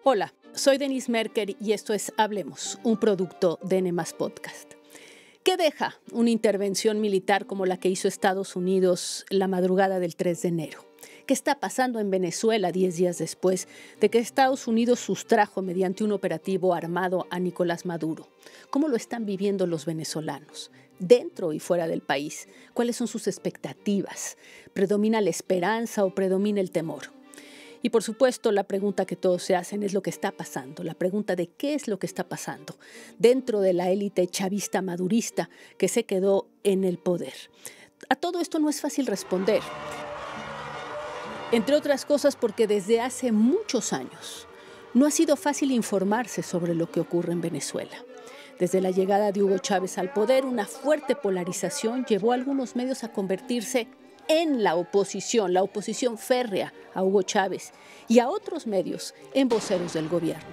Hola, soy Denise Merker y esto es Hablemos, un producto de N+ Podcast. ¿Qué deja una intervención militar como la que hizo Estados Unidos la madrugada del 3 de enero? ¿Qué está pasando en Venezuela 10 días después de que Estados Unidos sustrajo mediante un operativo armado a Nicolás Maduro? ¿Cómo lo están viviendo los venezolanos, dentro y fuera del país? ¿Cuáles son sus expectativas? ¿Predomina la esperanza o predomina el temor? Y por supuesto, la pregunta que todos se hacen es lo que está pasando, la pregunta de qué es lo que está pasando dentro de la élite chavista madurista que se quedó en el poder. A todo esto no es fácil responder, entre otras cosas porque desde hace muchos años no ha sido fácil informarse sobre lo que ocurre en Venezuela. Desde la llegada de Hugo Chávez al poder, una fuerte polarización llevó a algunos medios a convertirse en la oposición férrea a Hugo Chávez y a otros medios en voceros del gobierno.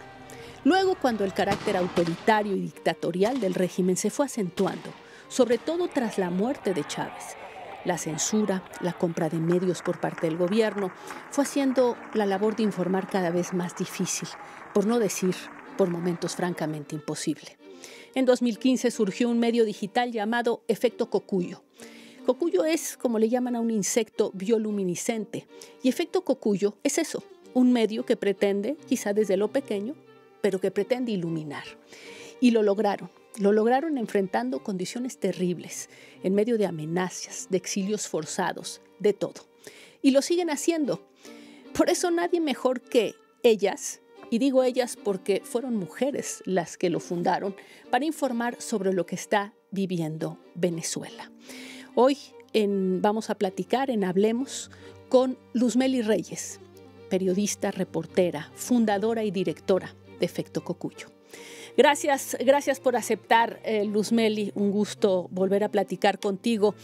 Luego, cuando el carácter autoritario y dictatorial del régimen se fue acentuando, sobre todo tras la muerte de Chávez, la censura, la compra de medios por parte del gobierno, fue haciendo la labor de informar cada vez más difícil, por no decir, por momentos francamente imposible. En 2015 surgió un medio digital llamado Efecto Cocuyo. Cocuyo es, como le llaman a un insecto, bioluminiscente. Y Efecto Cocuyo es eso, un medio que pretende, quizá desde lo pequeño, pero que pretende iluminar. Y lo lograron enfrentando condiciones terribles, en medio de amenazas, de exilios forzados, de todo. Y lo siguen haciendo. Por eso nadie mejor que ellas, y digo ellas porque fueron mujeres las que lo fundaron, para informar sobre lo que está viviendo Venezuela. Hoy vamos a platicar en Hablemos con Luzmeli Reyes, periodista, reportera, fundadora y directora de Efecto Cocuyo. Gracias por aceptar, Luzmeli. Un gusto volver a platicar contigo.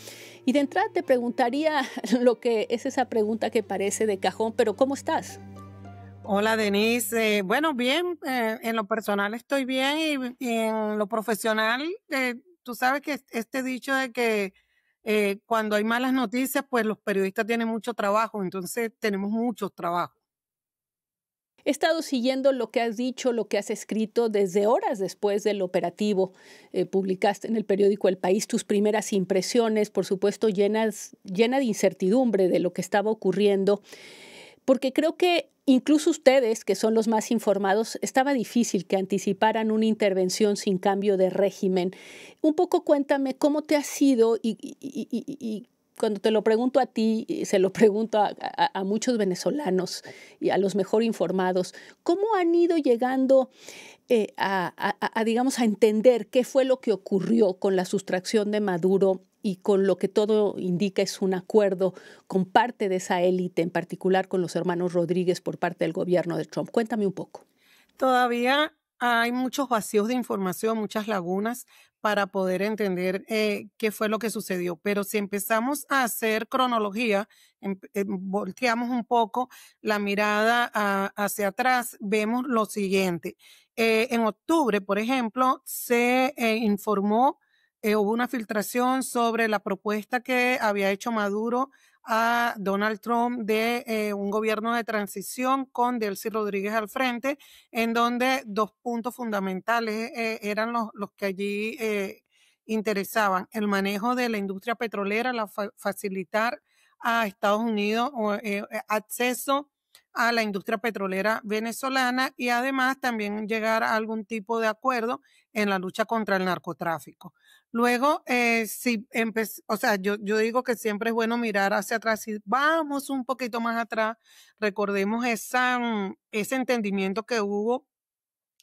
Y de entrada te preguntaría lo que es esa pregunta que parece de cajón, pero ¿cómo estás? Hola, Denise. Bueno, bien, en lo personal estoy bien y en lo profesional, tú sabes que este dicho de que cuando hay malas noticias, pues los periodistas tienen mucho trabajo, entonces tenemos mucho trabajo. He estado siguiendo lo que has dicho, lo que has escrito desde horas después del operativo. Publicaste en el periódico El País tus primeras impresiones, por supuesto llena de incertidumbre de lo que estaba ocurriendo, porque creo que incluso ustedes, que son los más informados, estaba difícil que anticiparan una intervención sin cambio de régimen. Un poco cuéntame cómo te ha sido y cuando te lo pregunto a ti, se lo pregunto a muchos venezolanos y a los mejor informados, ¿cómo han ido llegando digamos, a entender qué fue lo que ocurrió con la sustracción de Maduro y con lo que todo indica es un acuerdo con parte de esa élite, en particular con los hermanos Rodríguez por parte del gobierno de Trump? Cuéntame un poco. Todavía hay muchos vacíos de información, muchas lagunas para poder entender qué fue lo que sucedió. Pero si empezamos a hacer cronología, volteamos un poco la mirada hacia atrás, vemos lo siguiente. En octubre, por ejemplo, se informó, hubo una filtración sobre la propuesta que había hecho Maduro a Donald Trump de un gobierno de transición con Delcy Rodríguez al frente, en donde dos puntos fundamentales eran los que allí interesaban: el manejo de la industria petrolera, facilitar a Estados Unidos acceso a la industria petrolera venezolana y además también llegar a algún tipo de acuerdo en la lucha contra el narcotráfico. Luego, o sea, yo digo que siempre es bueno mirar hacia atrás. Y vamos un poquito más atrás, recordemos ese entendimiento que hubo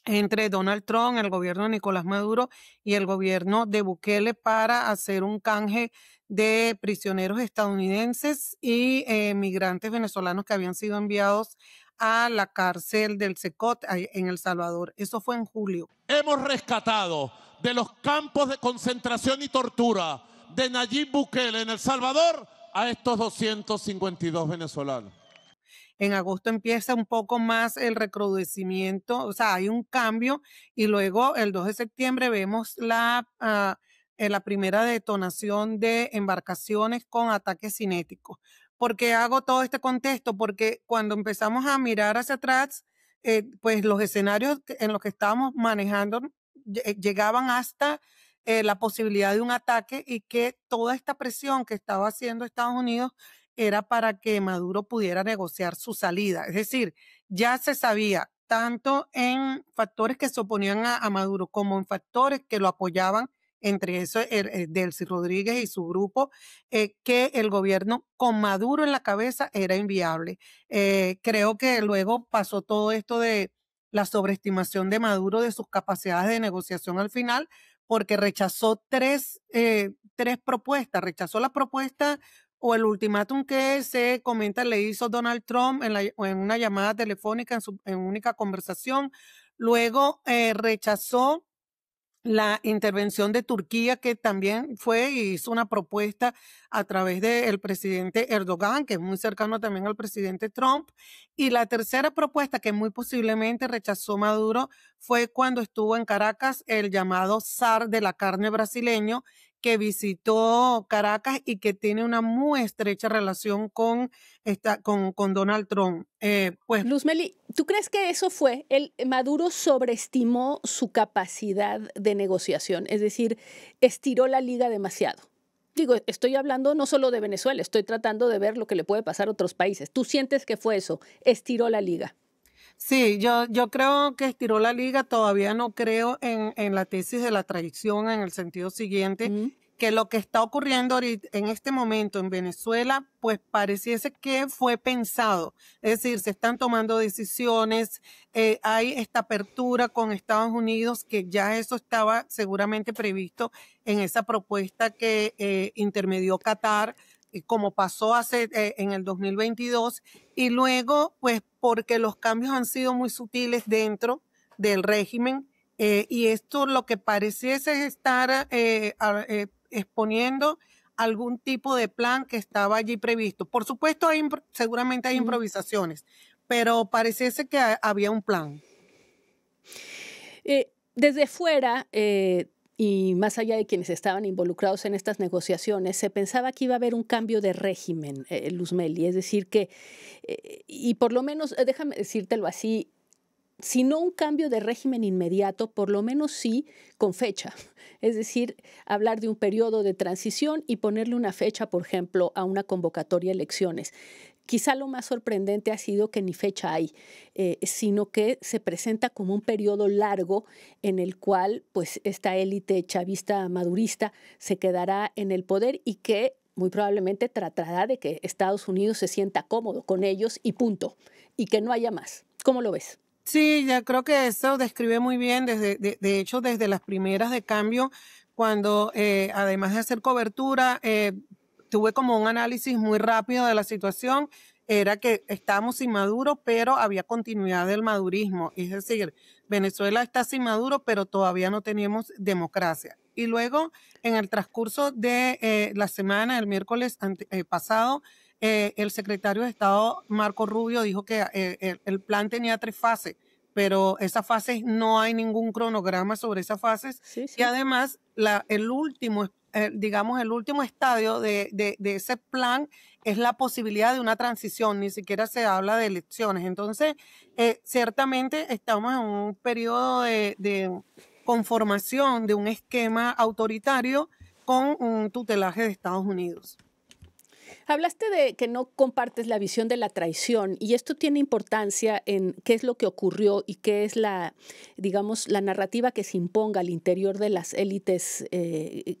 entre Donald Trump, el gobierno de Nicolás Maduro y el gobierno de Bukele para hacer un canje de prisioneros estadounidenses y migrantes venezolanos que habían sido enviados a la cárcel del Secot en El Salvador. Eso fue en julio. Hemos rescatado de los campos de concentración y tortura de Nayib Bukele en El Salvador a estos 252 venezolanos. En agosto empieza un poco más el recrudecimiento, o sea, hay un cambio y luego el 2 de septiembre vemos la primera detonación de embarcaciones con ataques cinéticos. ¿Por qué hago todo este contexto? Porque cuando empezamos a mirar hacia atrás, pues los escenarios en los que estábamos manejando llegaban hasta la posibilidad de un ataque y que toda esta presión que estaba haciendo Estados Unidos era para que Maduro pudiera negociar su salida. Es decir, ya se sabía, tanto en factores que se oponían a Maduro como en factores que lo apoyaban, entre eso Delcy Rodríguez y su grupo, que el gobierno con Maduro en la cabeza era inviable. Creo que luego pasó todo esto de la sobreestimación de Maduro de sus capacidades de negociación al final, porque rechazó tres propuestas. Rechazó la propuesta o el ultimátum que se comenta le hizo Donald Trump en una llamada telefónica en única conversación. Luego rechazó la intervención de Turquía, que también fue y hizo una propuesta a través del presidente Erdogan, que es muy cercano también al presidente Trump. Y la tercera propuesta que muy posiblemente rechazó Maduro fue cuando estuvo en Caracas el llamado zar de la carne brasileño, que visitó Caracas y que tiene una muy estrecha relación con Donald Trump. Pues, Luzmeli, ¿tú crees que eso fue? Maduro sobreestimó su capacidad de negociación, es decir, estiró la liga demasiado. Digo, estoy hablando no solo de Venezuela, estoy tratando de ver lo que le puede pasar a otros países. ¿Tú sientes que fue eso? ¿Estiró la liga? Sí, yo creo que estiró la liga. Todavía no creo en la tesis de la traición en el sentido siguiente, que lo que está ocurriendo ahorita, en este momento en Venezuela, pues pareciese que fue pensado. Es decir, se están tomando decisiones, hay esta apertura con Estados Unidos, que ya eso estaba seguramente previsto en esa propuesta que intermedió Qatar, como pasó en el 2022, y luego, pues, porque los cambios han sido muy sutiles dentro del régimen, y esto lo que pareciese estar exponiendo algún tipo de plan que estaba allí previsto. Por supuesto, seguramente hay improvisaciones, pero pareciese que había un plan. Desde fuera, y más allá de quienes estaban involucrados en estas negociaciones, se pensaba que iba a haber un cambio de régimen, Luzmeli, es decir que, y por lo menos, déjame decírtelo así, si no un cambio de régimen inmediato, por lo menos sí con fecha. Es decir, hablar de un periodo de transición y ponerle una fecha, por ejemplo, a una convocatoria a elecciones. Quizá lo más sorprendente ha sido que ni fecha hay, sino que se presenta como un periodo largo en el cual pues, esta élite chavista madurista se quedará en el poder y que muy probablemente tratará de que Estados Unidos se sienta cómodo con ellos y punto, y que no haya más. ¿Cómo lo ves? Sí, ya creo que eso describe muy bien, de hecho, desde las primeras de cambio, cuando además de hacer cobertura, tuve como un análisis muy rápido de la situación. Era que estábamos sin Maduro, pero había continuidad del madurismo. Es decir, Venezuela está sin Maduro, pero todavía no teníamos democracia. Y luego, en el transcurso de la semana, el miércoles pasado, el secretario de Estado, Marco Rubio, dijo que el plan tenía 3 fases, pero esas fases no hay ningún cronograma sobre esas fases. Sí, sí. Y además, el último estadio de ese plan es la posibilidad de una transición, ni siquiera se habla de elecciones. Entonces, ciertamente estamos en un periodo de conformación de un esquema autoritario con un tutelaje de Estados Unidos. Hablaste de que no compartes la visión de la traición y esto tiene importancia en qué es lo que ocurrió y qué es la narrativa que se imponga al interior de las élites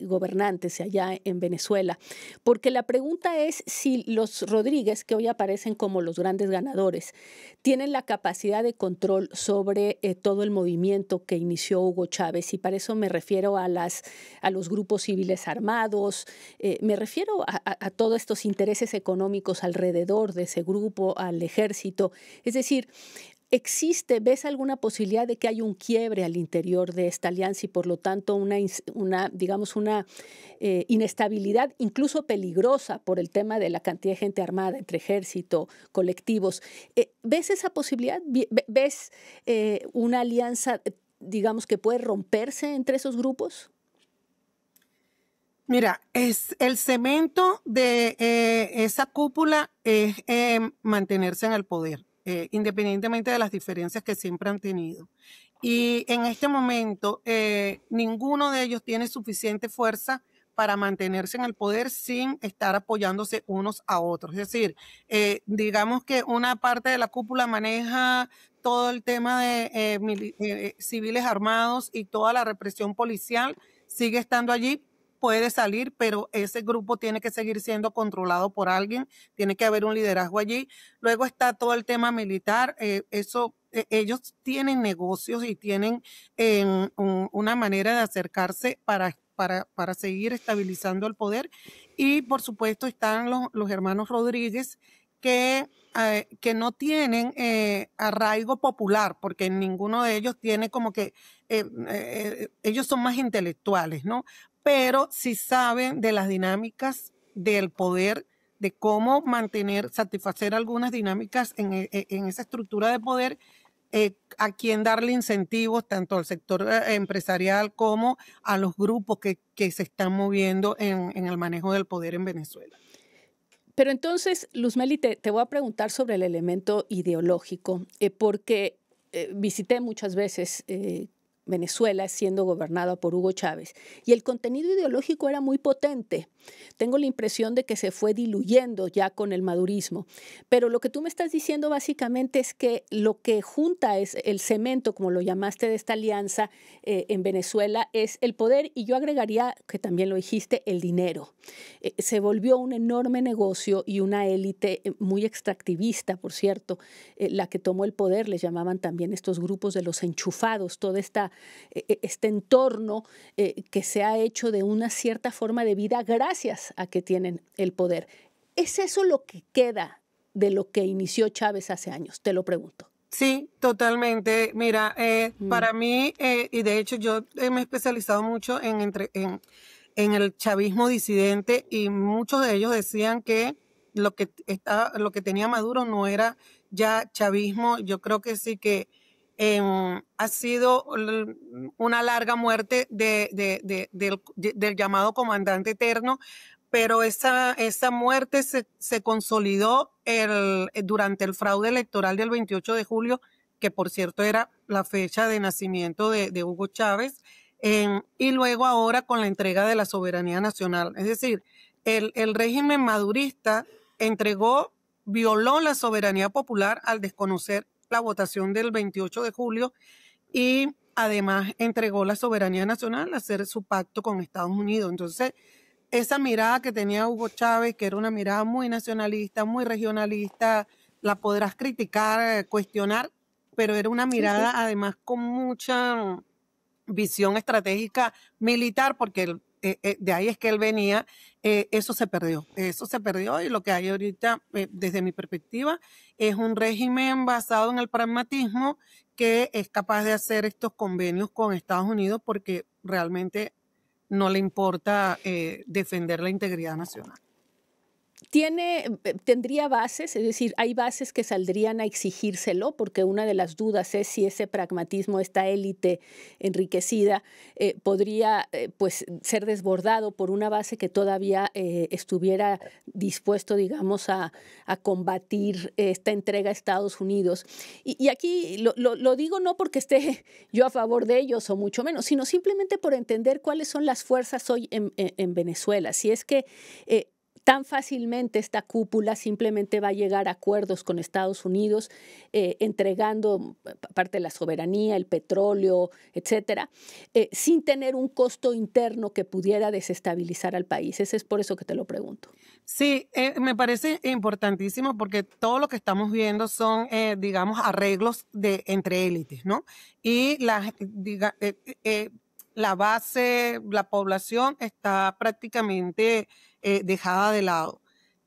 gobernantes allá en Venezuela. Porque la pregunta es si los Rodríguez, que hoy aparecen como los grandes ganadores, tienen la capacidad de control sobre todo el movimiento que inició Hugo Chávez, y para eso me refiero a los grupos civiles armados, me refiero a todos estos intereses económicos alrededor de ese grupo, al ejército. Es decir, ¿ves alguna posibilidad de que haya un quiebre al interior de esta alianza y por lo tanto una inestabilidad incluso peligrosa por el tema de la cantidad de gente armada entre ejército, colectivos? ¿Ves esa posibilidad? ¿Ves una alianza, digamos, que puede romperse entre esos grupos? Mira, es el cemento de esa cúpula es mantenerse en el poder. independientemente de las diferencias que siempre han tenido. Y en este momento, ninguno de ellos tiene suficiente fuerza para mantenerse en el poder sin estar apoyándose unos a otros. Es decir, digamos que una parte de la cúpula maneja todo el tema de civiles armados y toda la represión policial sigue estando allí, puede salir, pero ese grupo tiene que seguir siendo controlado por alguien, tiene que haber un liderazgo allí. Luego está todo el tema militar, ellos tienen negocios y tienen una manera de acercarse para seguir estabilizando el poder. Y por supuesto están los hermanos Rodríguez que no tienen arraigo popular, porque ninguno de ellos tiene como que, ellos son más intelectuales, ¿no? Pero sí saben de las dinámicas del poder, de cómo satisfacer algunas dinámicas en esa estructura de poder, a quién darle incentivos, tanto al sector empresarial como a los grupos que se están moviendo en el manejo del poder en Venezuela. Pero entonces, Luzmeli, te voy a preguntar sobre el elemento ideológico, porque visité muchas veces Venezuela siendo gobernada por Hugo Chávez y el contenido ideológico era muy potente. Tengo la impresión de que se fue diluyendo ya con el madurismo, pero lo que tú me estás diciendo básicamente es que lo que junta es el cemento, como lo llamaste, de esta alianza en Venezuela es el poder, y yo agregaría, que también lo dijiste, el dinero. Se volvió un enorme negocio y una élite muy extractivista, por cierto, la que tomó el poder. Les llamaban también estos grupos de los enchufados, toda este entorno que se ha hecho de una cierta forma de vida gracias a que tienen el poder. ¿Es eso lo que queda de lo que inició Chávez hace años? Te lo pregunto. Sí, totalmente. Mira, para mí, y de hecho yo me he especializado mucho en el chavismo disidente, y muchos de ellos decían que lo que tenía Maduro no era ya chavismo. Yo creo que sí que ha sido una larga muerte del llamado comandante eterno, pero esa muerte se consolidó durante el fraude electoral del 28 de julio, que por cierto era la fecha de nacimiento de Hugo Chávez, y luego ahora con la entrega de la soberanía nacional. Es decir, el régimen madurista violó la soberanía popular al desconocer la votación del 28 de julio y además entregó la soberanía nacional al hacer su pacto con Estados Unidos. Entonces, esa mirada que tenía Hugo Chávez, que era una mirada muy nacionalista, muy regionalista, la podrás criticar, cuestionar, pero era una mirada además con mucha visión estratégica militar, porque de ahí es que él venía. Eso se perdió, y lo que hay ahorita, desde mi perspectiva, es un régimen basado en el pragmatismo que es capaz de hacer estos convenios con Estados Unidos porque realmente no le importa defender la integridad nacional. ¿Tendría bases? Es decir, ¿hay bases que saldrían a exigírselo? Porque una de las dudas es si ese pragmatismo, esta élite enriquecida, podría pues ser desbordado por una base que todavía estuviera dispuesto, digamos, a combatir esta entrega a Estados Unidos. Y aquí lo digo no porque esté yo a favor de ellos o mucho menos, sino simplemente por entender cuáles son las fuerzas hoy en Venezuela. Si es que tan fácilmente esta cúpula simplemente va a llegar a acuerdos con Estados Unidos, entregando parte de la soberanía, el petróleo, etcétera, sin tener un costo interno que pudiera desestabilizar al país. Ese es por eso que te lo pregunto. Sí, me parece importantísimo porque todo lo que estamos viendo son, digamos, arreglos entre élites, ¿no? Y la base, la población está prácticamente dejada de lado.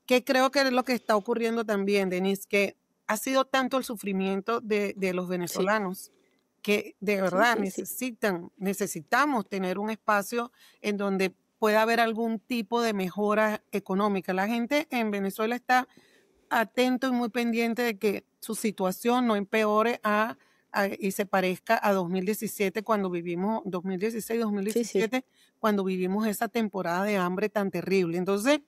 Que creo que es lo que está ocurriendo también, Denise, que ha sido tanto el sufrimiento de los venezolanos que de verdad necesitamos tener un espacio en donde pueda haber algún tipo de mejora económica. La gente en Venezuela está atento y muy pendiente de que su situación no empeore y se parezca a 2017, cuando vivimos, 2016-2017, cuando vivimos esa temporada de hambre tan terrible. Entonces,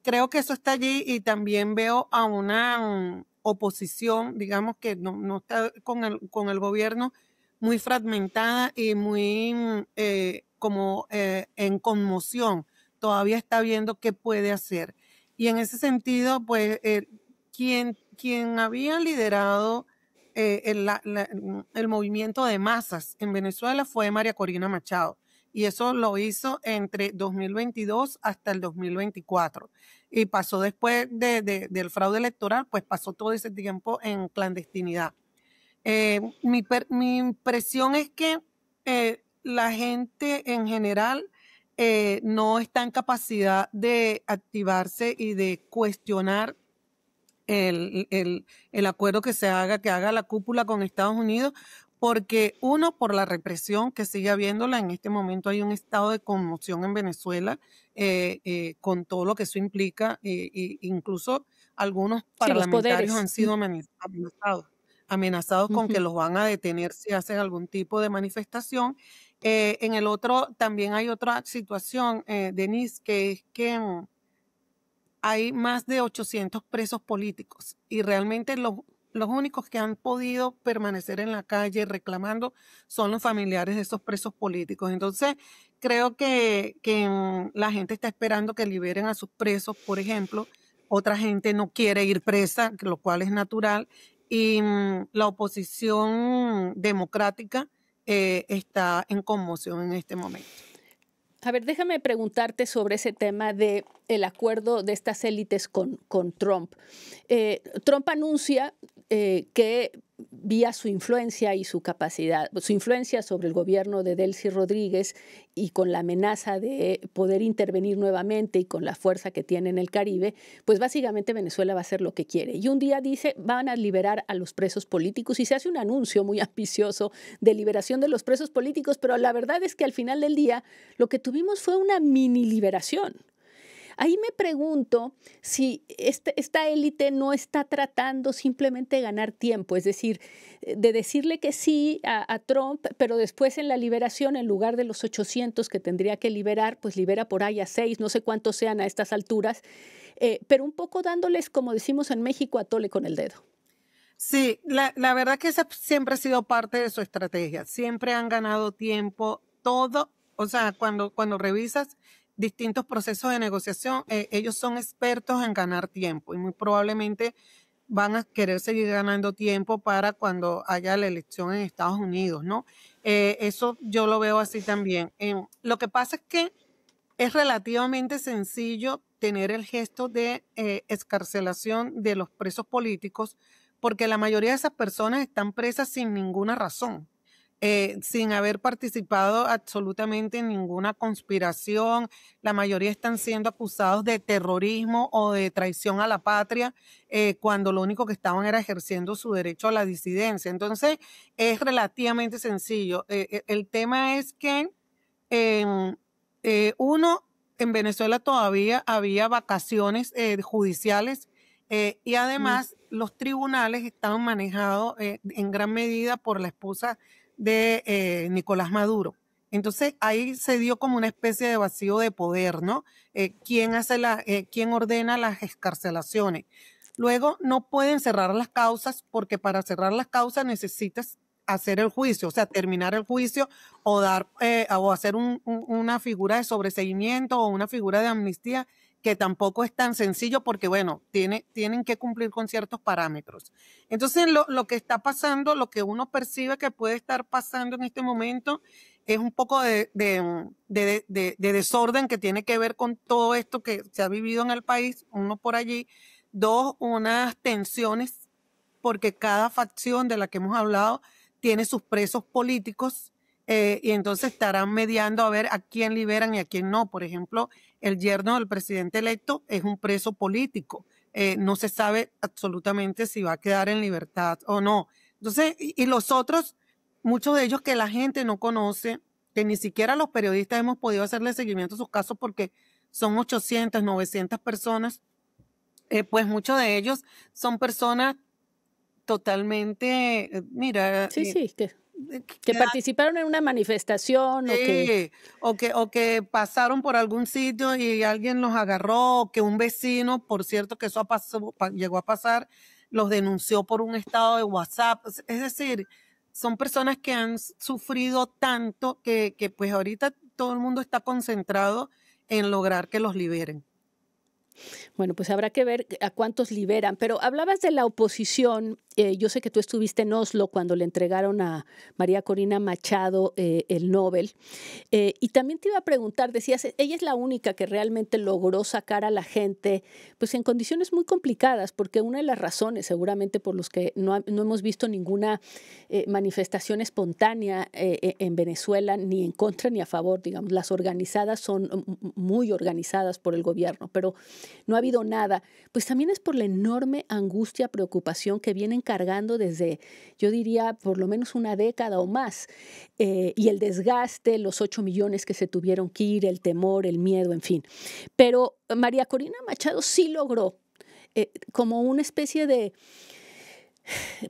creo que eso está allí, y también veo a una oposición, digamos que no está con el gobierno, muy fragmentada y muy en conmoción. Todavía está viendo qué puede hacer. Y en ese sentido, pues, quien había liderado el movimiento de masas en Venezuela fue María Corina Machado. Y eso lo hizo entre 2022 hasta el 2024. Y pasó después del fraude electoral, pues pasó todo ese tiempo en clandestinidad. Mi impresión es que la gente en general no está en capacidad de activarse y de cuestionar el acuerdo que haga la cúpula con Estados Unidos, porque uno, por la represión que sigue habiéndola. En este momento hay un estado de conmoción en Venezuela con todo lo que eso implica, incluso algunos parlamentarios han sido amenazados con que los van a detener si hacen algún tipo de manifestación. En el otro, también hay otra situación, Denise, que es que hay más de 800 presos políticos y realmente los únicos que han podido permanecer en la calle reclamando son los familiares de esos presos políticos. Entonces, creo que la gente está esperando que liberen a sus presos, por ejemplo. Otra gente no quiere ir presa, lo cual es natural. Y la oposición democrática está en conmoción en este momento. A ver, déjame preguntarte sobre ese tema del acuerdo de estas élites con Trump. Trump anuncia que vía su influencia y su capacidad, su influencia sobre el gobierno de Delcy Rodríguez y con la amenaza de poder intervenir nuevamente y con la fuerza que tiene en el Caribe, pues básicamente Venezuela va a hacer lo que quiere. Y un día dice, van a liberar a los presos políticos y se hace un anuncio muy ambicioso de liberación de los presos políticos, pero la verdad es que al final del día lo que tuvimos fue una mini liberación. Ahí me pregunto si esta élite no está tratando simplemente de ganar tiempo, es decir, de decirle que sí a Trump, pero después en la liberación, en lugar de los 800 que tendría que liberar, pues libera por ahí a 6, no sé cuántos sean a estas alturas, pero un poco dándoles, como decimos en México, a tole con el dedo. Sí, la verdad que esa siempre ha sido parte de su estrategia. Siempre han ganado tiempo, todo, o sea, cuando revisas distintos procesos de negociación, ellos son expertos en ganar tiempo y muy probablemente van a querer seguir ganando tiempo para cuando haya la elección en Estados Unidos, ¿no? Eso yo lo veo así también. Lo que pasa es que es relativamente sencillo tener el gesto de excarcelación de los presos políticos porque la mayoría de esas personas están presas sin ninguna razón. Sin haber participado absolutamente en ninguna conspiración. La mayoría están siendo acusados de terrorismo o de traición a la patria, cuando lo único que estaban era ejerciendo su derecho a la disidencia. Entonces, es relativamente sencillo. El tema es que uno, en Venezuela todavía había vacaciones judiciales y además los tribunales estaban manejados en gran medida por la esposa de Nicolás Maduro. Entonces ahí se dio como una especie de vacío de poder, ¿no? ¿Quién ordena las excarcelaciones? Luego no pueden cerrar las causas porque para cerrar las causas necesitas hacer el juicio, o sea, terminar el juicio o hacer una figura de sobreseimiento o una figura de amnistía, que tampoco es tan sencillo porque, bueno, tienen que cumplir con ciertos parámetros. Entonces, lo que está pasando, lo que uno percibe que puede estar pasando en este momento es un poco de desorden que tiene que ver con todo esto que se ha vivido en el país, uno por allí, dos, unas tensiones, porque cada facción de la que hemos hablado tiene sus presos políticos, y entonces estarán mediando a ver a quién liberan y a quién no. Por ejemplo, el yerno del presidente electo es un preso político. No se sabe absolutamente si va a quedar en libertad o no. Entonces, y los otros, muchos de ellos que la gente no conoce, que ni siquiera los periodistas hemos podido hacerle seguimiento a sus casos porque son 800, 900 personas, pues muchos de ellos son personas totalmente, mira... Sí, que participaron en una manifestación, sí, o que pasaron por algún sitio y alguien los agarró, o que un vecino, por cierto que eso llegó a pasar, los denunció por un estado de WhatsApp. Es decir, son personas que han sufrido tanto que pues ahorita todo el mundo está concentrado en lograr que los liberen. Bueno, pues habrá que ver a cuántos liberan, pero hablabas de la oposición. Yo sé que tú estuviste en Oslo cuando le entregaron a María Corina Machado el Nobel. Y también te iba a preguntar, decías, ella es la única que realmente logró sacar a la gente pues en condiciones muy complicadas, porque una de las razones seguramente por los que no hemos visto ninguna manifestación espontánea en Venezuela, ni en contra ni a favor, digamos, las organizadas son muy organizadas por el gobierno, pero no ha habido nada, pues también es por la enorme angustia, preocupación que vienen cargando desde, yo diría, por lo menos una década o más, y el desgaste, los 8 millones que se tuvieron que ir, el temor, el miedo, en fin. Pero María Corina Machado sí logró, como una especie de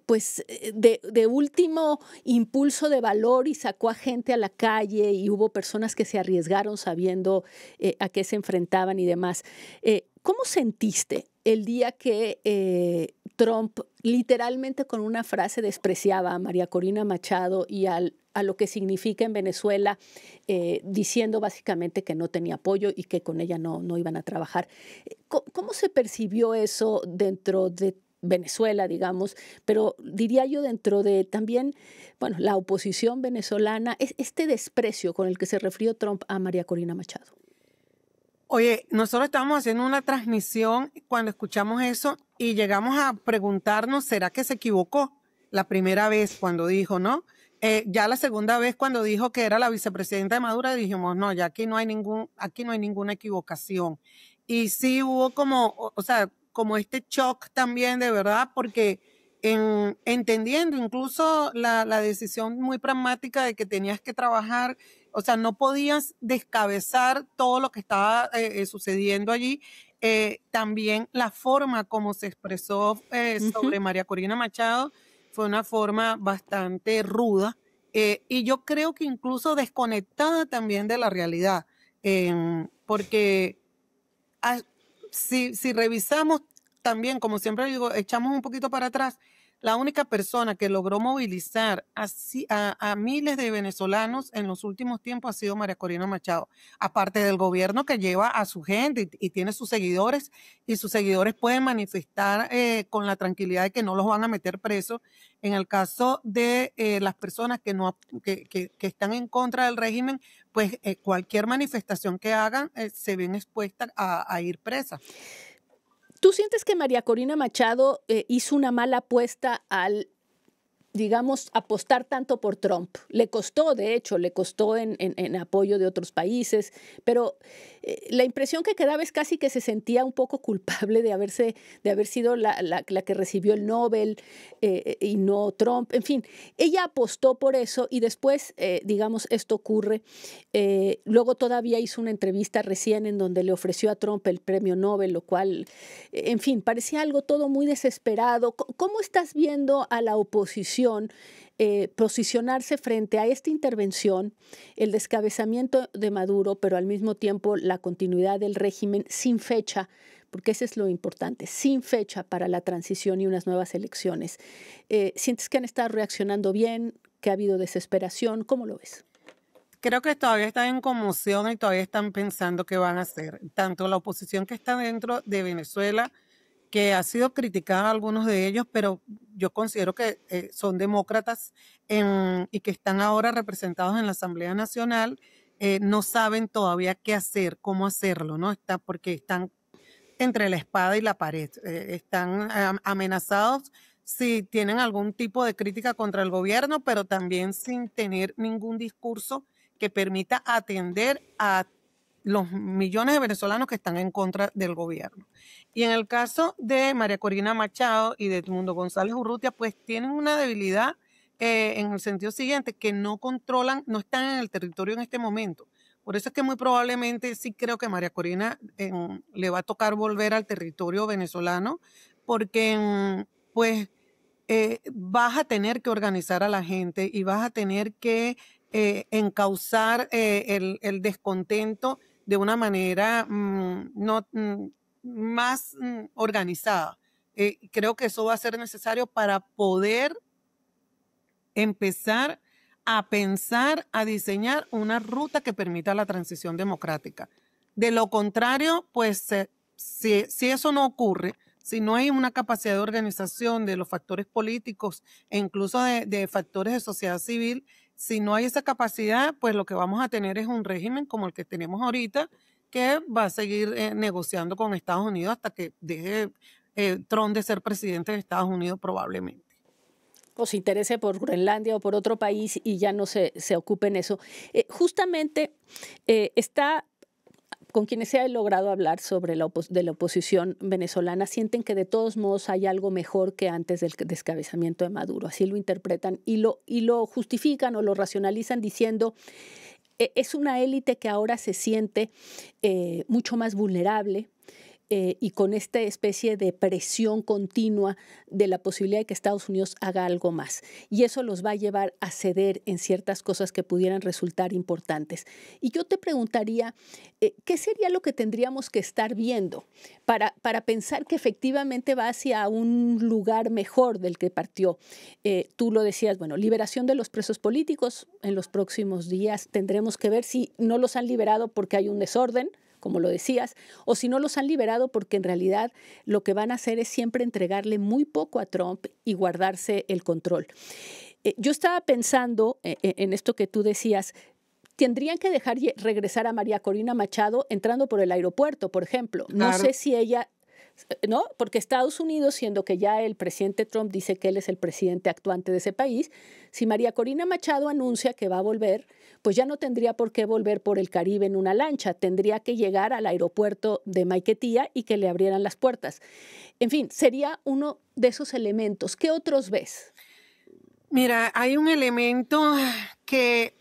pues de último impulso de valor y sacó a gente a la calle y hubo personas que se arriesgaron sabiendo a qué se enfrentaban y demás. ¿Cómo sentiste el día que Trump literalmente con una frase despreciaba a María Corina Machado y a lo que significa en Venezuela, diciendo básicamente que no tenía apoyo y que con ella no iban a trabajar? ¿Cómo se percibió eso dentro de Venezuela, digamos, pero diría yo dentro de también, bueno, la oposición venezolana, este desprecio con el que se refirió Trump a María Corina Machado? Oye, nosotros estábamos haciendo una transmisión cuando escuchamos eso y llegamos a preguntarnos, ¿será que se equivocó la primera vez cuando dijo, no? Ya la segunda vez cuando dijo que era la vicepresidenta de Maduro, dijimos, no, ya aquí no hay ninguna equivocación. Y sí hubo como, o sea, como este shock también de verdad, porque entendiendo incluso la decisión muy pragmática de que tenías que trabajar, o sea, no podías descabezar todo lo que estaba sucediendo allí. También la forma como se expresó sobre María Corina Machado fue una forma bastante ruda y yo creo que incluso desconectada también de la realidad, porque si revisamos también, como siempre digo, echamos un poquito para atrás, la única persona que logró movilizar a miles de venezolanos en los últimos tiempos ha sido María Corina Machado, aparte del gobierno que lleva a su gente y tiene sus seguidores, y sus seguidores pueden manifestar con la tranquilidad de que no los van a meter presos. En el caso de las personas que están en contra del régimen, pues cualquier manifestación que hagan se ven expuestas a ir presas. ¿Tú sientes que María Corina Machado hizo una mala apuesta al, digamos, apostar tanto por Trump? Le costó, de hecho, le costó en apoyo de otros países, pero la impresión que quedaba es casi que se sentía un poco culpable de haber sido la que recibió el Nobel y no Trump. En fin, ella apostó por eso y después, digamos, esto ocurre. Luego todavía hizo una entrevista recién en donde le ofreció a Trump el premio Nobel, lo cual, en fin, parecía algo todo muy desesperado. ¿Cómo estás viendo a la oposición posicionarse frente a esta intervención, el descabezamiento de Maduro, pero al mismo tiempo la continuidad del régimen sin fecha, porque eso es lo importante, sin fecha para la transición y unas nuevas elecciones? ¿Sientes que han estado reaccionando bien, que ha habido desesperación? ¿Cómo lo ves? Creo que todavía están en conmoción y todavía están pensando qué van a hacer. Tanto la oposición que está dentro de Venezuela, que ha sido criticada algunos de ellos, pero yo considero que son demócratas y que están ahora representados en la Asamblea Nacional, no saben todavía qué hacer, cómo hacerlo, ¿no? Porque están entre la espada y la pared, están amenazados si tienen algún tipo de crítica contra el gobierno, pero también sin tener ningún discurso que permita atender a los millones de venezolanos que están en contra del gobierno. Y en el caso de María Corina Machado y de Edmundo González Urrutia, pues tienen una debilidad en el sentido siguiente, que no controlan, no están en el territorio en este momento. Por eso es que muy probablemente sí creo que María Corina le va a tocar volver al territorio venezolano, porque pues vas a tener que organizar a la gente y vas a tener que encauzar el descontento de una manera más organizada. Creo que eso va a ser necesario para poder empezar a pensar, a diseñar una ruta que permita la transición democrática. De lo contrario, pues si eso no ocurre, si no hay una capacidad de organización de los factores políticos e incluso de factores de sociedad civil, si no hay esa capacidad, pues lo que vamos a tener es un régimen como el que tenemos ahorita, que va a seguir negociando con Estados Unidos hasta que deje Trump de ser presidente de Estados Unidos probablemente. O se interese por Groenlandia o por otro país y ya no se ocupe en eso. Justamente está con quienes se ha logrado hablar sobre de la oposición venezolana, sienten que de todos modos hay algo mejor que antes del descabezamiento de Maduro. Así lo interpretan y lo justifican o lo racionalizan diciendo es una élite que ahora se siente mucho más vulnerable, y con esta especie de presión continua de la posibilidad de que Estados Unidos haga algo más. Y eso los va a llevar a ceder en ciertas cosas que pudieran resultar importantes. Y yo te preguntaría, ¿qué sería lo que tendríamos que estar viendo para pensar que efectivamente va hacia un lugar mejor del que partió? Tú lo decías, bueno, liberación de los presos políticos en los próximos días. Tendremos que ver si no los han liberado porque hay un desorden, como lo decías, o si no los han liberado porque en realidad lo que van a hacer es siempre entregarle muy poco a Trump y guardarse el control. Yo estaba pensando en esto que tú decías, tendrían que dejar regresar a María Corina Machado entrando por el aeropuerto, por ejemplo. No sé si ella... ¿No? Porque Estados Unidos, siendo que ya el presidente Trump dice que él es el presidente actuante de ese país, si María Corina Machado anuncia que va a volver, pues ya no tendría por qué volver por el Caribe en una lancha, tendría que llegar al aeropuerto de Maiquetía y que le abrieran las puertas. En fin, sería uno de esos elementos. ¿Qué otros ves? Mira, hay un elemento que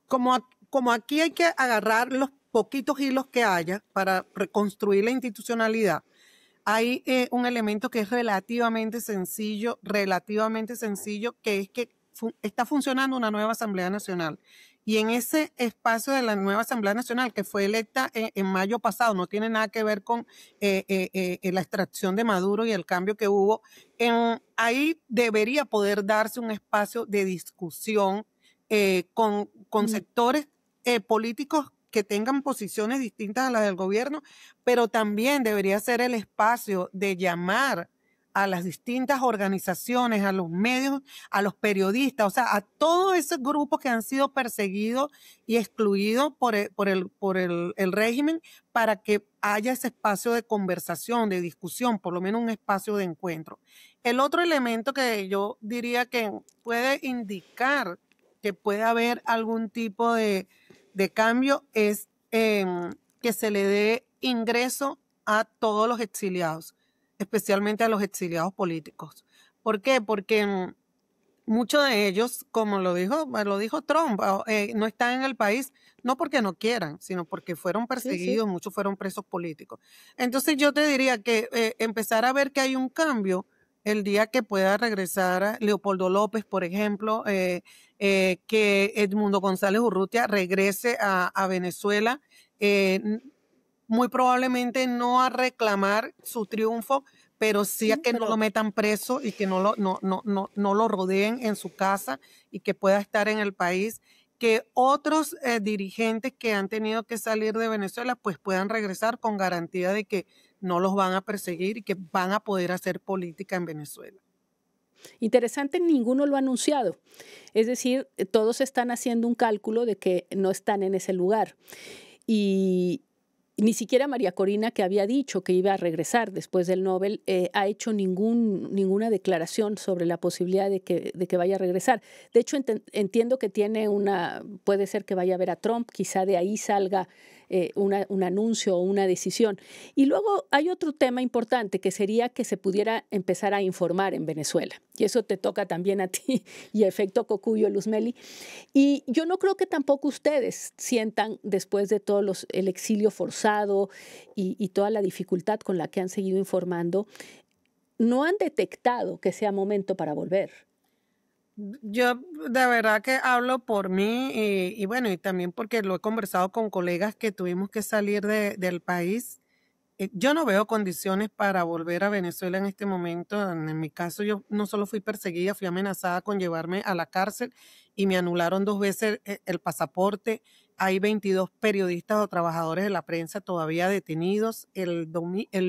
como aquí hay que agarrar los poquitos hilos que haya para reconstruir la institucionalidad, hay un elemento que es relativamente sencillo, que es que está funcionando una nueva Asamblea Nacional. Y en ese espacio de la nueva Asamblea Nacional, que fue electa en mayo pasado, no tiene nada que ver con la extracción de Maduro y el cambio que hubo, ahí debería poder darse un espacio de discusión con sectores políticos que tengan posiciones distintas a las del gobierno, pero también debería ser el espacio de llamar a las distintas organizaciones, a los medios, a los periodistas, o sea, a todos esos grupos que han sido perseguidos y excluidos por el régimen, para que haya ese espacio de conversación, de discusión, por lo menos un espacio de encuentro. El otro elemento que yo diría que puede indicar que puede haber algún tipo de cambio es que se le dé ingreso a todos los exiliados, especialmente a los exiliados políticos. ¿Por qué? Porque muchos de ellos, como lo dijo Trump, no están en el país, no porque no quieran, sino porque fueron perseguidos, sí. Muchos fueron presos políticos. Entonces yo te diría que empezar a ver que hay un cambio el día que pueda regresar Leopoldo López, por ejemplo, que Edmundo González Urrutia regrese a Venezuela, muy probablemente no a reclamar su triunfo, pero sí a que no lo metan preso y que no lo rodeen en su casa y que pueda estar en el país, que otros dirigentes que han tenido que salir de Venezuela pues puedan regresar con garantía de que no los van a perseguir y que van a poder hacer política en Venezuela. Interesante, ninguno lo ha anunciado. Es decir, todos están haciendo un cálculo de que no están en ese lugar. Y ni siquiera María Corina, que había dicho que iba a regresar después del Nobel, ha hecho ninguna declaración sobre la posibilidad de que vaya a regresar. De hecho, entiendo que puede ser que vaya a ver a Trump, quizá de ahí salga un anuncio o una decisión. Y luego hay otro tema importante, que sería que se pudiera empezar a informar en Venezuela. Y eso te toca también a ti y a efecto Cocuyo, Luzmeli. Y yo no creo que tampoco ustedes sientan, después de todo el exilio forzado y toda la dificultad con la que han seguido informando, no han detectado que sea momento para volver. Yo de verdad que hablo por mí y también porque lo he conversado con colegas que tuvimos que salir del país yo no veo condiciones para volver a Venezuela en este momento. En mi caso, yo no solo fui perseguida, fui amenazada con llevarme a la cárcel y me anularon 2 veces el pasaporte. Hay 22 periodistas o trabajadores de la prensa todavía detenidos. El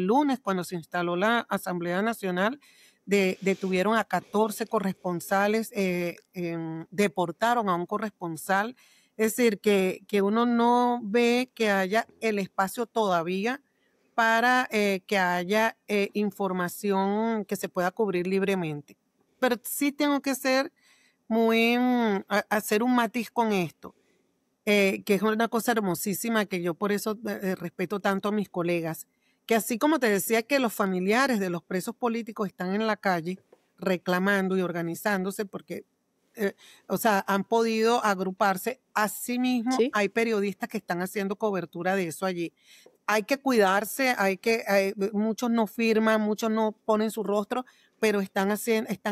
lunes, cuando se instaló la Asamblea Nacional, detuvieron a 14 corresponsales, deportaron a un corresponsal. Es decir, que uno no ve que haya el espacio todavía para que haya información que se pueda cubrir libremente. Pero sí tengo que ser hacer un matiz con esto, que es una cosa hermosísima que yo por eso respeto tanto a mis colegas, que así como te decía que los familiares de los presos políticos están en la calle reclamando y organizándose porque o sea, han podido agruparse. Asimismo, ¿Sí? hay periodistas que están haciendo cobertura de eso allí. Hay que cuidarse, muchos no firman, muchos no ponen su rostro, pero están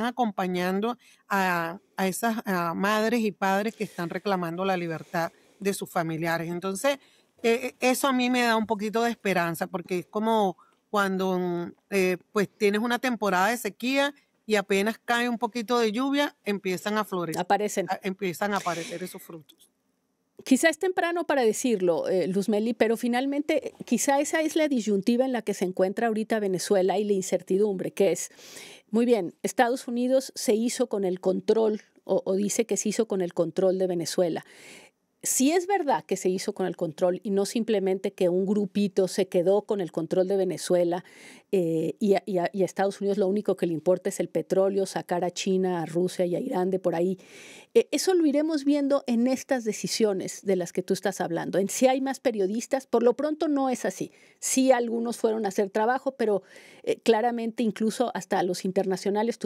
acompañando a esas madres y padres que están reclamando la libertad de sus familiares. Entonces, eso a mí me da un poquito de esperanza, porque es como cuando pues tienes una temporada de sequía y apenas cae un poquito de lluvia, empiezan a florecer, empiezan a aparecer esos frutos. Quizá es temprano para decirlo, Luzmeli, pero finalmente quizá esa es la disyuntiva en la que se encuentra ahorita Venezuela y la incertidumbre, que es, muy bien, Estados Unidos se hizo con el control o dice que se hizo con el control de Venezuela. Si es verdad que se hizo con el control y no simplemente que un grupito se quedó con el control de Venezuela y a Estados Unidos lo único que le importa es el petróleo, sacar a China, a Rusia y a Irán de por ahí, eso lo iremos viendo en estas decisiones de las que tú estás hablando. En si hay más periodistas, por lo pronto no es así. Sí, algunos fueron a hacer trabajo, pero claramente incluso hasta los internacionales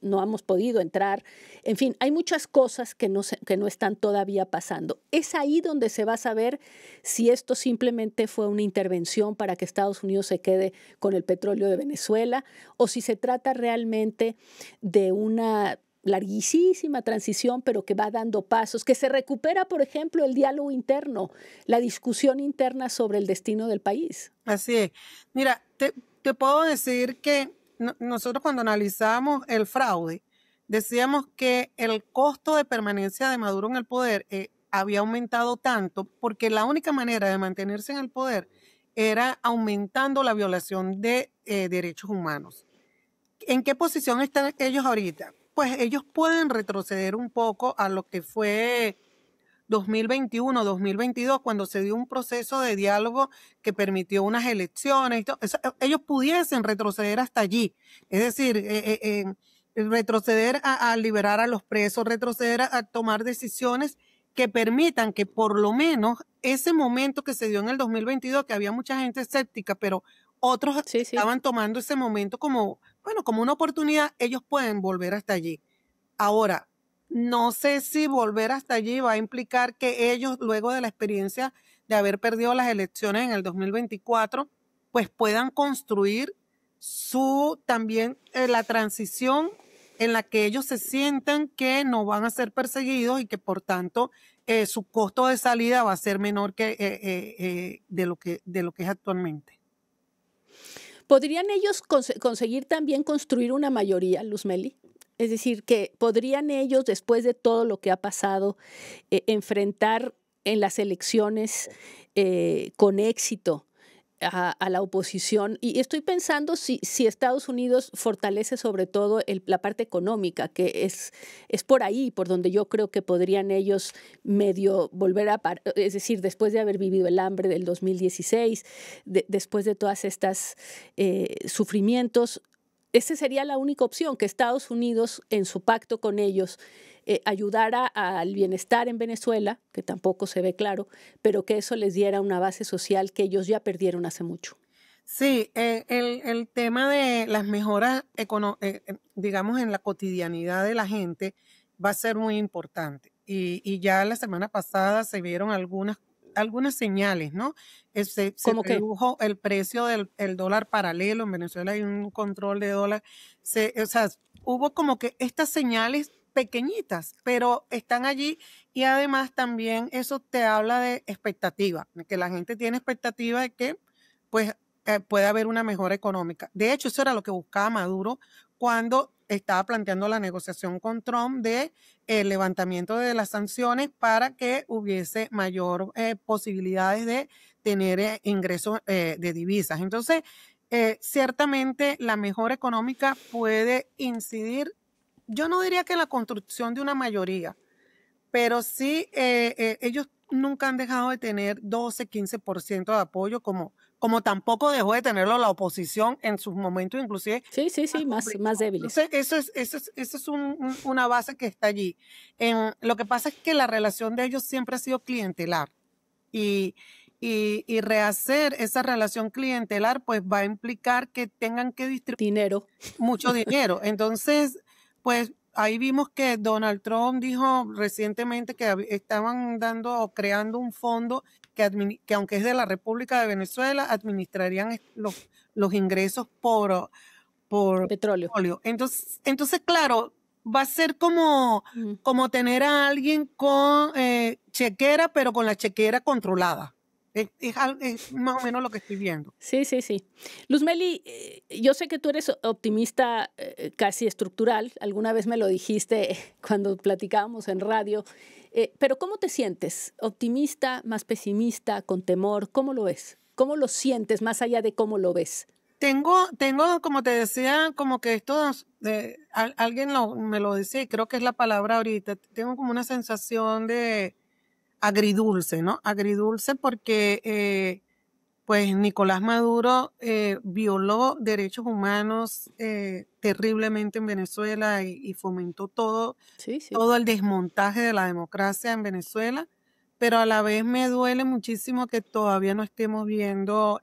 no hemos podido entrar. En fin, hay muchas cosas que no están todavía pasando. Es ahí donde se va a saber si esto simplemente fue una intervención para que Estados Unidos se quede con el petróleo de Venezuela o si se trata realmente de una larguísima transición, pero que va dando pasos, que se recupera, por ejemplo, el diálogo interno, la discusión interna sobre el destino del país. Así es. Mira, te puedo decir que nosotros cuando analizamos el fraude, decíamos que el costo de permanencia de Maduro en el poder había aumentado tanto porque la única manera de mantenerse en el poder era aumentando la violación de derechos humanos. ¿En qué posición están ellos ahorita? Pues ellos pueden retroceder un poco a lo que fue 2021, 2022, cuando se dio un proceso de diálogo que permitió unas elecciones. Ellos pudiesen retroceder hasta allí. Es decir, retroceder a liberar a los presos, retroceder a tomar decisiones que permitan que por lo menos ese momento que se dio en el 2022, que había mucha gente escéptica, pero otros estaban tomando ese momento como una oportunidad, ellos pueden volver hasta allí. Ahora, no sé si volver hasta allí va a implicar que ellos, luego de la experiencia de haber perdido las elecciones en el 2024, pues puedan construir también la transición en la que ellos se sientan que no van a ser perseguidos y que por tanto su costo de salida va a ser menor que de lo que es actualmente. ¿Podrían ellos conseguir también construir una mayoría, Luzmeli? Es decir, que podrían ellos, después de todo lo que ha pasado, enfrentar en las elecciones con éxito a la oposición. Y estoy pensando si Estados Unidos fortalece sobre todo la parte económica, que es por ahí, por donde yo creo que podrían ellos medio volver es decir, después de haber vivido el hambre del 2016, después de todas estas sufrimientos, esa sería la única opción, que Estados Unidos en su pacto con ellos ayudara al bienestar en Venezuela, que tampoco se ve claro, pero que eso les diera una base social que ellos ya perdieron hace mucho. Sí, el tema de las mejoras, digamos, en la cotidianidad de la gente va a ser muy importante. Y ya la semana pasada se vieron algunas señales, ¿no? Se redujo el precio del dólar paralelo. En Venezuela hay un control de dólar. O sea, hubo como que estas señales pequeñitas, pero están allí y además también eso te habla de expectativa, de que la gente tiene expectativa de que pues puede haber una mejora económica. De hecho, eso era lo que buscaba Maduro cuando estaba planteando la negociación con Trump de el levantamiento de las sanciones para que hubiese mayor posibilidades de tener ingresos de divisas. Entonces, ciertamente la mejora económica puede incidir, yo no diría que en la construcción de una mayoría, pero sí ellos nunca han dejado de tener 12, 15% de apoyo, como tampoco dejó de tenerlo la oposición en sus momentos, inclusive. Sí, más débiles. Entonces, eso es una base que está allí. Lo que pasa es que la relación de ellos siempre ha sido clientelar. Y rehacer esa relación clientelar, pues va a implicar que tengan que distribuir mucho dinero. Entonces, pues ahí vimos que Donald Trump dijo recientemente que estaban dando o creando un fondo que aunque es de la República de Venezuela, administrarían los ingresos por petróleo. Entonces, claro, va a ser como tener a alguien con chequera, pero con la chequera controlada. Es más o menos lo que estoy viendo. Sí. Luzmeli, yo sé que tú eres optimista casi estructural. Alguna vez me lo dijiste cuando platicábamos en radio. Pero ¿cómo te sientes? ¿Optimista, más pesimista, con temor? ¿Cómo lo ves? ¿Cómo lo sientes más allá de cómo lo ves? Tengo, como te decía, como que esto, alguien me lo decía y creo que es la palabra ahorita. Tengo como una sensación de agridulce, ¿no? Agridulce porque pues Nicolás Maduro violó derechos humanos terriblemente en Venezuela y fomentó todo el desmontaje de la democracia en Venezuela, pero a la vez me duele muchísimo que todavía no estemos viendo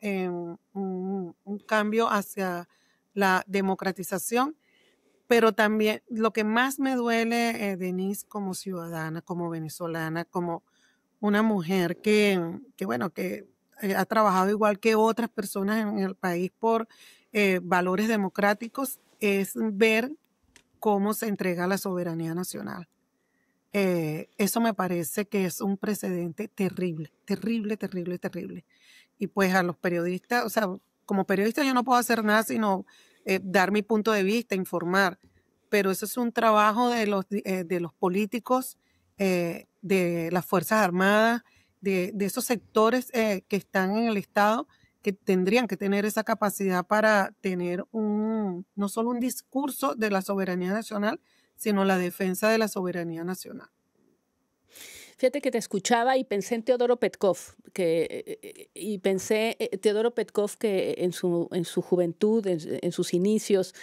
un cambio hacia la democratización. Pero también lo que más me duele, Denise, como ciudadana, como venezolana, como una mujer que ha trabajado igual que otras personas en el país por valores democráticos, es ver cómo se entrega la soberanía nacional. Eso me parece que es un precedente terrible. Y pues a los periodistas, o sea, como periodista yo no puedo hacer nada sino dar mi punto de vista, informar, pero eso es un trabajo de los políticos, de las Fuerzas Armadas, de esos sectores que están en el Estado, que tendrían que tener esa capacidad para tener no solo un discurso de la soberanía nacional, sino la defensa de la soberanía nacional. Fíjate que te escuchaba y pensé en Teodoro Petkov, que en su juventud, en sus inicios,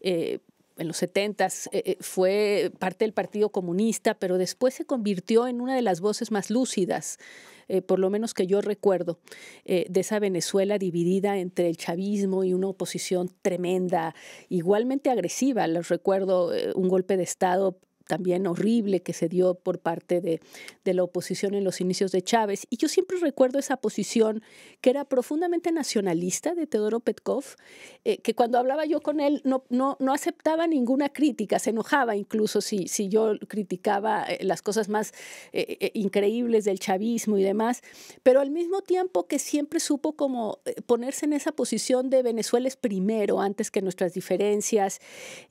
en los 70s, fue parte del Partido Comunista, pero después se convirtió en una de las voces más lúcidas, por lo menos que yo recuerdo, de esa Venezuela dividida entre el chavismo y una oposición tremenda, igualmente agresiva. Les recuerdo un golpe de Estado también horrible que se dio por parte de la oposición en los inicios de Chávez. Y yo siempre recuerdo esa posición que era profundamente nacionalista de Teodoro Petkov, que cuando hablaba yo con él no aceptaba ninguna crítica, se enojaba incluso si yo criticaba las cosas más increíbles del chavismo y demás, pero al mismo tiempo que siempre supo como ponerse en esa posición de Venezuela es primero, antes que nuestras diferencias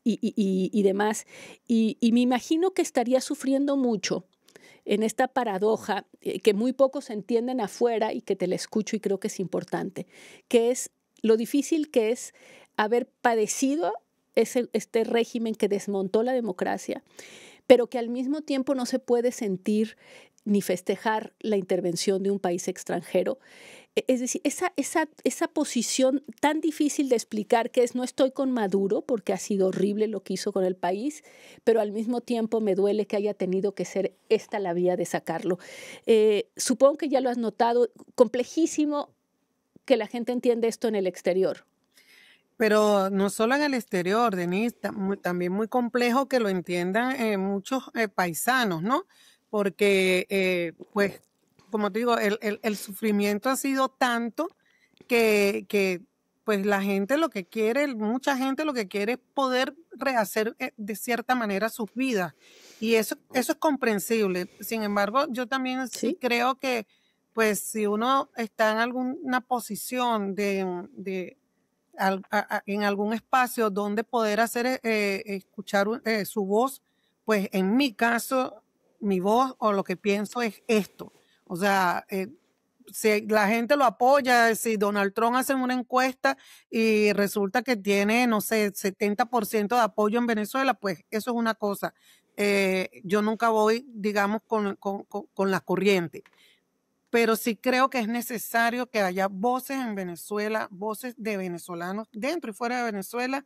y demás. Y me imagino que estaría sufriendo mucho en esta paradoja que muy pocos entienden afuera y que te la escucho y creo que es importante, que es lo difícil que es haber padecido este régimen que desmontó la democracia, pero que al mismo tiempo no se puede sentir ni festejar la intervención de un país extranjero. Es decir, esa posición tan difícil de explicar, que es no estoy con Maduro porque ha sido horrible lo que hizo con el país, pero al mismo tiempo me duele que haya tenido que ser esta la vía de sacarlo. Supongo que ya lo has notado, complejísimo que la gente entiende esto en el exterior. Pero no solo en el exterior, Denise, también muy complejo que lo entiendan muchos paisanos, ¿no? Porque, pues, como te digo, el sufrimiento ha sido tanto que pues la gente lo que quiere, mucha gente lo que quiere es poder rehacer de cierta manera sus vidas. Y eso es comprensible. Sin embargo, yo también sí creo que pues si uno está en alguna posición en algún espacio donde poder hacer escuchar su voz, pues en mi caso, mi voz o lo que pienso es esto. O sea, si la gente lo apoya, si Donald Trump hace una encuesta y resulta que tiene, no sé, 70% de apoyo en Venezuela, pues eso es una cosa. Yo nunca voy, digamos, con la corriente. Pero sí creo que es necesario que haya voces en Venezuela, voces de venezolanos dentro y fuera de Venezuela,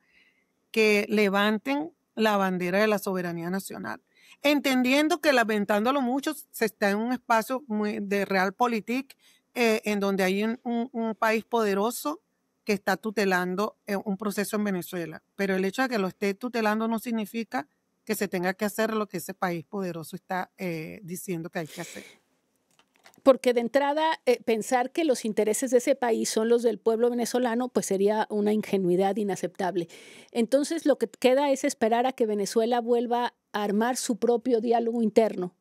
que levanten la bandera de la soberanía nacional. Entendiendo que, lamentándolo mucho, se está en un espacio de realpolitik, en donde hay un país poderoso que está tutelando un proceso en Venezuela. Pero el hecho de que lo esté tutelando no significa que se tenga que hacer lo que ese país poderoso está diciendo que hay que hacer. Porque de entrada pensar que los intereses de ese país son los del pueblo venezolano, pues sería una ingenuidad inaceptable. Entonces lo que queda es esperar a que Venezuela vuelva a armar su propio diálogo interno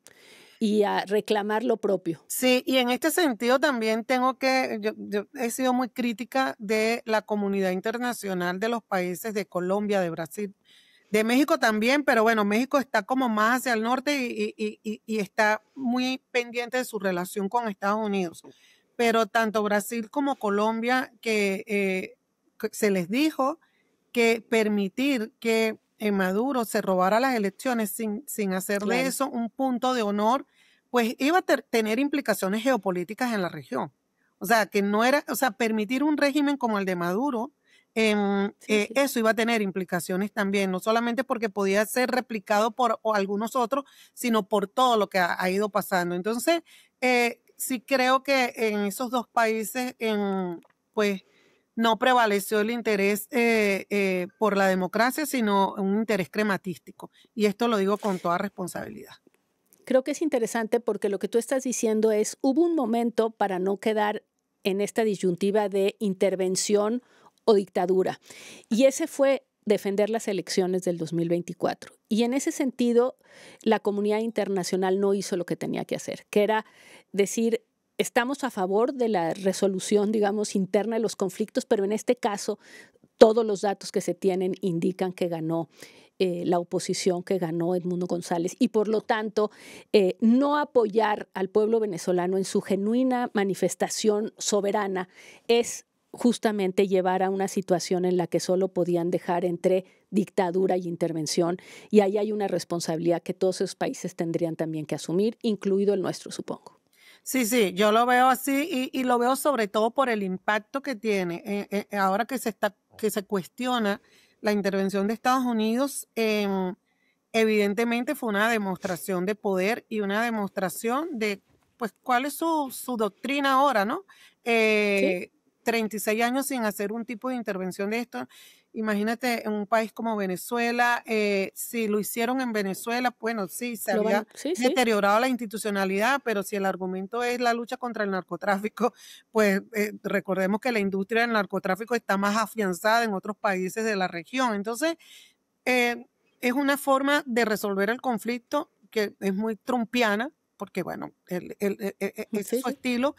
y a reclamar lo propio. Sí, y en este sentido también yo he sido muy crítica de la comunidad internacional de los países de Colombia, de Brasil, de México también, pero bueno, México está como más hacia el norte y está muy pendiente de su relación con Estados Unidos. Pero tanto Brasil como Colombia, que se les dijo que permitir que Maduro se robara las elecciones sin hacer de eso un punto de honor, pues iba a tener implicaciones geopolíticas en la región. O sea, que no era, o sea, permitir un régimen como el de Maduro, eso iba a tener implicaciones también, no solamente porque podía ser replicado por algunos otros, sino por todo lo que ha ido pasando. Entonces, sí creo que en esos dos países, pues, no prevaleció el interés por la democracia, sino un interés crematístico. Y esto lo digo con toda responsabilidad. Creo que es interesante porque lo que tú estás diciendo es, hubo un momento para no quedar en esta disyuntiva de intervención o dictadura. Y ese fue defender las elecciones del 2024. Y en ese sentido, la comunidad internacional no hizo lo que tenía que hacer, que era decir, estamos a favor de la resolución, digamos, interna de los conflictos, pero en este caso, todos los datos que se tienen indican que ganó la oposición, que ganó Edmundo González, y por lo tanto no apoyar al pueblo venezolano en su genuina manifestación soberana es justamente llevar a una situación en la que solo podían dejar entre dictadura y intervención, y ahí hay una responsabilidad que todos esos países tendrían también que asumir, incluido el nuestro, supongo. Sí, yo lo veo así y lo veo sobre todo por el impacto que tiene. Ahora que se cuestiona la intervención de Estados Unidos, evidentemente fue una demostración de poder y una demostración de pues cuál es su doctrina ahora, ¿no? ¿Sí? 36 años sin hacer un tipo de intervención de esto. Imagínate en un país como Venezuela, si lo hicieron en Venezuela, bueno, sí, se había deteriorado la institucionalidad, pero si el argumento es la lucha contra el narcotráfico, pues recordemos que la industria del narcotráfico está más afianzada en otros países de la región. Entonces, es una forma de resolver el conflicto que es muy trumpiana, porque bueno, es su estilo,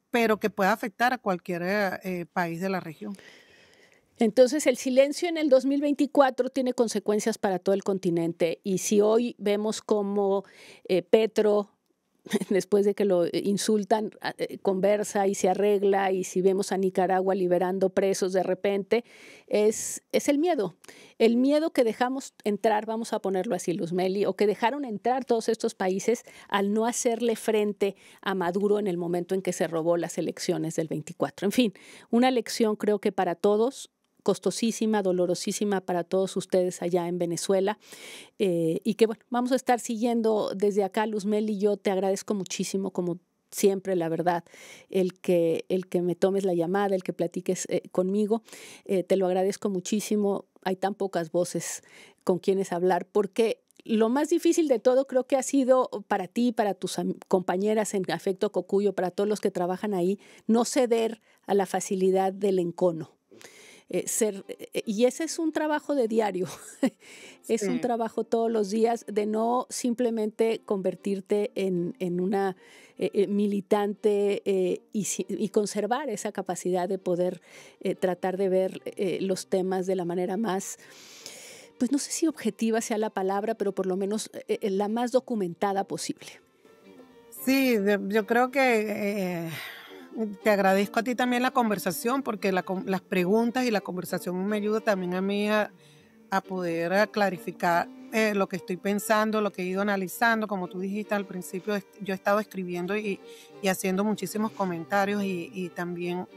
pero que puede afectar a cualquier país de la región. Entonces, el silencio en el 2024 tiene consecuencias para todo el continente, y si hoy vemos cómo Petro, después de que lo insultan, conversa y se arregla, y si vemos a Nicaragua liberando presos de repente, es el miedo que dejamos entrar, vamos a ponerlo así, Luzmeli, o que dejaron entrar todos estos países al no hacerle frente a Maduro en el momento en que se robó las elecciones del 24. En fin, una lección creo que para todos, costosísima, dolorosísima para todos ustedes allá en Venezuela, y que bueno, vamos a estar siguiendo desde acá. Luzmeli, yo te agradezco muchísimo, como siempre, la verdad, el que me tomes la llamada, el que platiques conmigo, te lo agradezco muchísimo. Hay tan pocas voces con quienes hablar, porque lo más difícil de todo creo que ha sido para ti, para tus compañeras en Afecto Cocuyo, para todos los que trabajan ahí, no ceder a la facilidad del encono. y ese es un trabajo de diario, es un trabajo todos los días de no simplemente convertirte en una militante y conservar esa capacidad de poder tratar de ver los temas de la manera más, pues no sé si objetiva sea la palabra, pero por lo menos la más documentada posible. Sí, yo creo que te agradezco a ti también la conversación, porque las preguntas y la conversación me ayuda también a mí a poder clarificar lo que estoy pensando, lo que he ido analizando. Como tú dijiste al principio, yo he estado escribiendo y haciendo muchísimos comentarios y también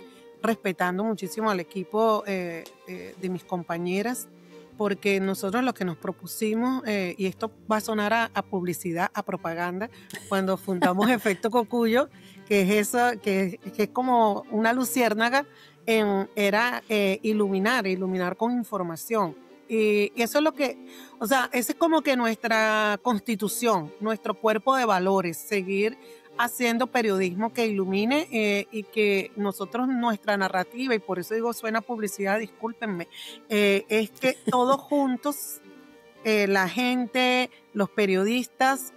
respetando muchísimo al equipo de mis compañeras, porque nosotros lo que nos propusimos, y esto va a sonar a publicidad, a propaganda, cuando fundamos Efecto Cocuyo, que es eso, que es como una luciérnaga, era iluminar con información. Y eso es lo que, o sea, esa es como que nuestra constitución, nuestro cuerpo de valores, seguir haciendo periodismo que ilumine y que nosotros, nuestra narrativa, y por eso digo suena publicidad, discúlpenme, es que todos juntos, la gente, los periodistas,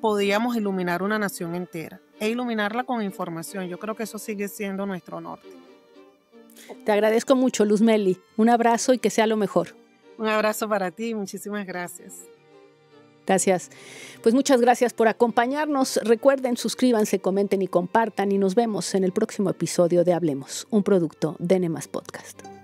podíamos iluminar una nación entera e iluminarla con información. Yo creo que eso sigue siendo nuestro norte. Te agradezco mucho, Luzmeli. Un abrazo y que sea lo mejor. Un abrazo para ti, muchísimas gracias. Gracias. Pues muchas gracias por acompañarnos. Recuerden, suscríbanse, comenten y compartan y nos vemos en el próximo episodio de Hablemos, un producto de Nemas Podcast.